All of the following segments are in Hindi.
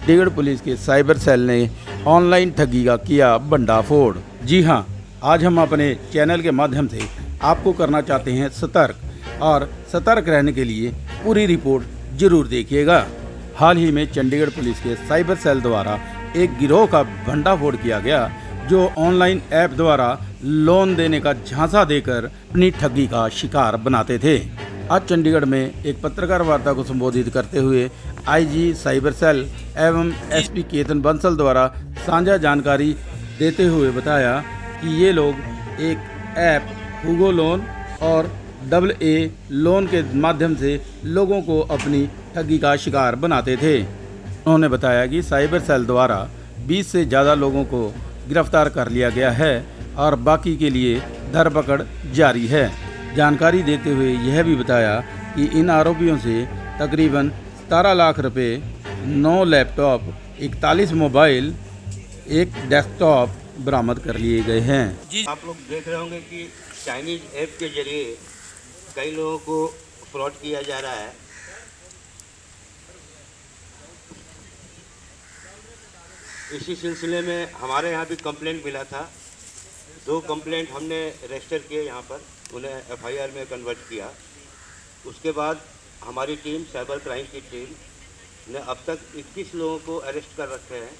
चंडीगढ़ पुलिस के साइबर सेल ने ऑनलाइन ठगी का किया भंडाफोड़। जी हां, आज हम अपने चैनल के माध्यम से आपको करना चाहते हैं सतर्क, और सतर्क रहने के लिए पूरी रिपोर्ट जरूर देखिएगा। हाल ही में चंडीगढ़ पुलिस के साइबर सेल द्वारा एक गिरोह का भंडाफोड़ किया गया, जो ऑनलाइन ऐप द्वारा लोन देने का झांसा देकर अपनी ठगी का शिकार बनाते थे। आज चंडीगढ़ में एक पत्रकार वार्ता को संबोधित करते हुए आईजी साइबर सेल एवं एसपी केतन बंसल द्वारा साझा जानकारी देते हुए बताया कि ये लोग एक ऐप हुगो लोन और AA लोन के माध्यम से लोगों को अपनी ठगी का शिकार बनाते थे। उन्होंने बताया कि साइबर सेल द्वारा 20 से ज़्यादा लोगों को गिरफ्तार कर लिया गया है और बाकी के लिए धरपकड़ जारी है। जानकारी देते हुए यह भी बताया कि इन आरोपियों से तकरीबन 17 लाख रुपए, 9 लैपटॉप, 41 मोबाइल, एक डेस्कटॉप बरामद कर लिए गए हैं। जी, आप लोग देख रहे होंगे कि चाइनीज ऐप के जरिए कई लोगों को फ्रॉड किया जा रहा है। इसी सिलसिले में हमारे यहाँ भी कंप्लेंट मिला था। 2 कंप्लेंट हमने रजिस्टर किए यहाँ पर, उन्हें FIR में कन्वर्ट किया। उसके बाद हमारी टीम, साइबर क्राइम की टीम ने अब तक 21 लोगों को अरेस्ट कर रखे हैं।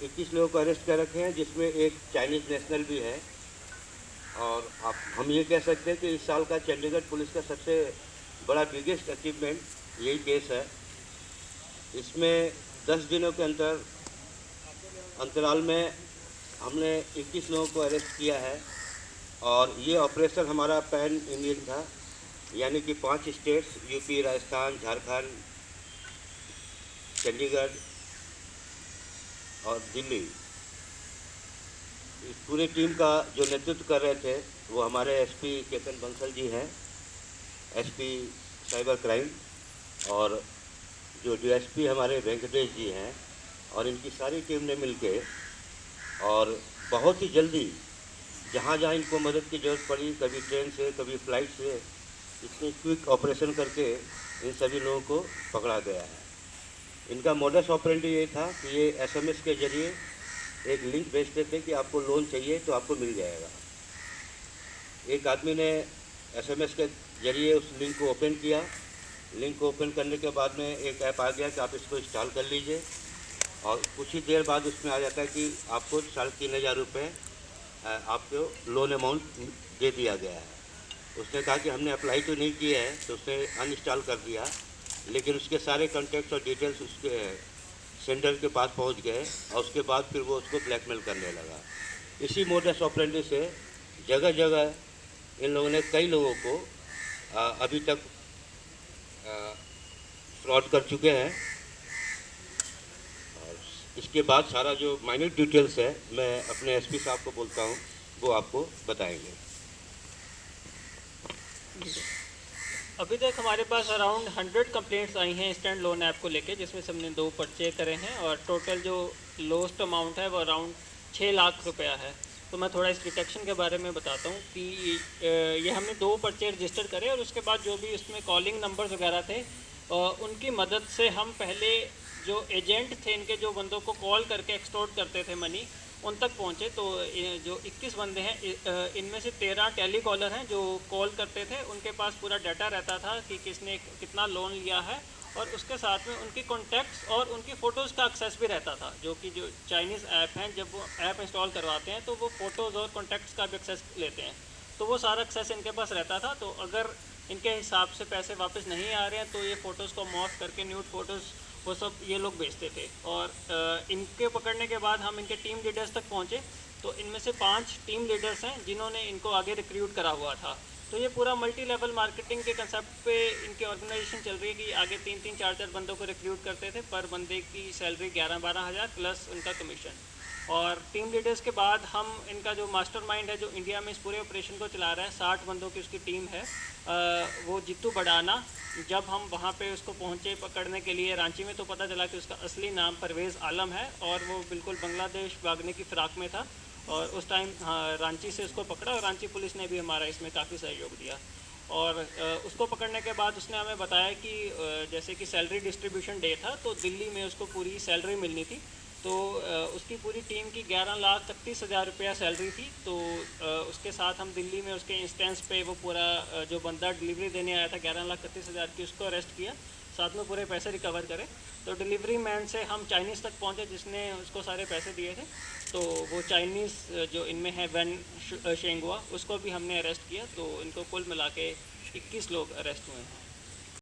21 लोगों को अरेस्ट कर रखे हैं, जिसमें एक चाइनीज़ नेशनल भी है। और हम ये कह सकते हैं कि इस साल का चंडीगढ़ पुलिस का सबसे बड़ा बिगेस्ट अचीवमेंट यही केस है। इसमें 10 दिनों के अंतराल में हमने 21 लोगों को अरेस्ट किया है। और ये ऑपरेशन हमारा पैन इंडियन था, यानी कि 5 स्टेट्स यूपी, राजस्थान, झारखंड, चंडीगढ़ और दिल्ली। इस पूरी टीम का जो नेतृत्व कर रहे थे वो हमारे एसपी केतन बंसल जी हैं, एसपी साइबर क्राइम, और जो डीएसपी हमारे वेंकटेश जी हैं। और इनकी सारी टीम ने मिलके और बहुत ही जल्दी जहाँ जहाँ इनको मदद की ज़रूरत पड़ी, कभी ट्रेन से, कभी फ्लाइट से, इतनी क्विक ऑपरेशन करके इन सभी लोगों को पकड़ा गया है। इनका मोडस ऑपरेंडी ये था कि ये SMS के जरिए एक लिंक भेजते थे कि आपको लोन चाहिए तो आपको मिल जाएगा। एक आदमी ने SMS के जरिए उस लिंक को ओपन किया। लिंक को ओपन करने के बाद में एक ऐप आ गया कि आप इसको इंस्टॉल कर लीजिए, और कुछ ही देर बाद उसमें आ जाता है कि आपको 3,500 रुपये आपको लोन अमाउंट दे दिया गया है। उसने कहा कि हमने अप्लाई तो नहीं किया है, तो उसने अनइंस्टॉल कर दिया। लेकिन उसके सारे कॉन्टैक्ट्स और डिटेल्स उसके सेंडर के पास पहुंच गए, और उसके बाद फिर वो उसको ब्लैकमेल करने लगा। इसी मोडस ऑपरेंडी से जगह जगह इन लोगों ने कई लोगों को अभी तक फ्रॉड कर चुके हैं। और इसके बाद सारा जो माइन्यूट डिटेल्स है मैं अपने एसपी साहब को बोलता हूँ, वो आपको बताएंगे। अभी तक हमारे पास अराउंड 100 कंप्लेंट्स आई हैं इंस्टेंट लोन ऐप को लेके, जिसमें से हमने 2 पर्चे करे हैं, और टोटल जो लोस्ट अमाउंट है वो अराउंड 6 लाख रुपया है। तो मैं थोड़ा इस डिटेक्शन के बारे में बताता हूँ कि ये हमने 2 पर्चे रजिस्टर करे, और उसके बाद जो भी उसमें कॉलिंग नंबर्स वगैरह थे उनकी मदद से हम पहले जो एजेंट थे इनके, जो बंदों को कॉल करके एक्सटॉर्ट करते थे मनी, उन तक पहुँचे। तो जो 21 बंदे हैं, इनमें से 13 टेली कॉलर हैं जो कॉल करते थे। उनके पास पूरा डाटा रहता था कि किसने कितना लोन लिया है, और उसके साथ में उनकी कॉन्टैक्ट्स और उनकी फ़ोटोज़ का एक्सेस भी रहता था। जो कि जो चाइनीज़ ऐप हैं, जब वो ऐप इंस्टॉल करवाते हैं तो वो फ़ोटोज़ और कॉन्टैक्ट्स का भी एक्सेस लेते हैं। तो वो सारा एक्सेस इनके पास रहता था। तो अगर इनके हिसाब से पैसे वापस नहीं आ रहे हैं तो ये फ़ोटोज़ को मॉर्फ करके न्यूड फ़ोटोज़ वो सब ये लोग बेचते थे। और इनके पकड़ने के बाद हम इनके टीम लीडर्स तक पहुँचे। तो इनमें से 5 टीम लीडर्स हैं जिन्होंने इनको आगे रिक्रूट करा हुआ था। तो ये पूरा मल्टी लेवल मार्केटिंग के कंसेप्ट पे इनकी ऑर्गेनाइजेशन चल रही है कि आगे 3-3, 4-4 बंदों को रिक्रूट करते थे। पर बंदे की सैलरी 11-12 हज़ार प्लस उनका कमीशन। और टीम लीडर्स के बाद हम इनका जो मास्टरमाइंड है, जो इंडिया में इस पूरे ऑपरेशन को चला रहा है, 60 बंदों की उसकी टीम है, वो जित्तू बड़ाना। जब हम वहाँ पे उसको पहुँचे पकड़ने के लिए रांची में, तो पता चला कि उसका असली नाम परवेज़ आलम है, और वो बिल्कुल बांग्लादेश भागने की फ़िराक में था। और उस टाइम रांची से उसको पकड़ा, और रांची पुलिस ने भी हमारा इसमें काफ़ी सहयोग दिया। और उसको पकड़ने के बाद उसने हमें बताया कि जैसे कि सैलरी डिस्ट्रीब्यूशन डे था, तो दिल्ली में उसको पूरी सैलरी मिलनी थी। तो उसकी पूरी टीम की 11,31,000 रुपया सैलरी थी। तो उसके साथ हम दिल्ली में उसके इंस्टेंस पे वो पूरा जो बंदा डिलीवरी देने आया था 11,31,000 की, उसको अरेस्ट किया, साथ में पूरे पैसे रिकवर करे। तो डिलीवरी मैन से हम चाइनीज़ तक पहुँचे जिसने उसको सारे पैसे दिए थे। तो वो चाइनीज़ जो इनमें है वेन शेंगुआ, उसको भी हमने अरेस्ट किया। तो इनको कुल मिला के 21 लोग अरेस्ट हुए हैं।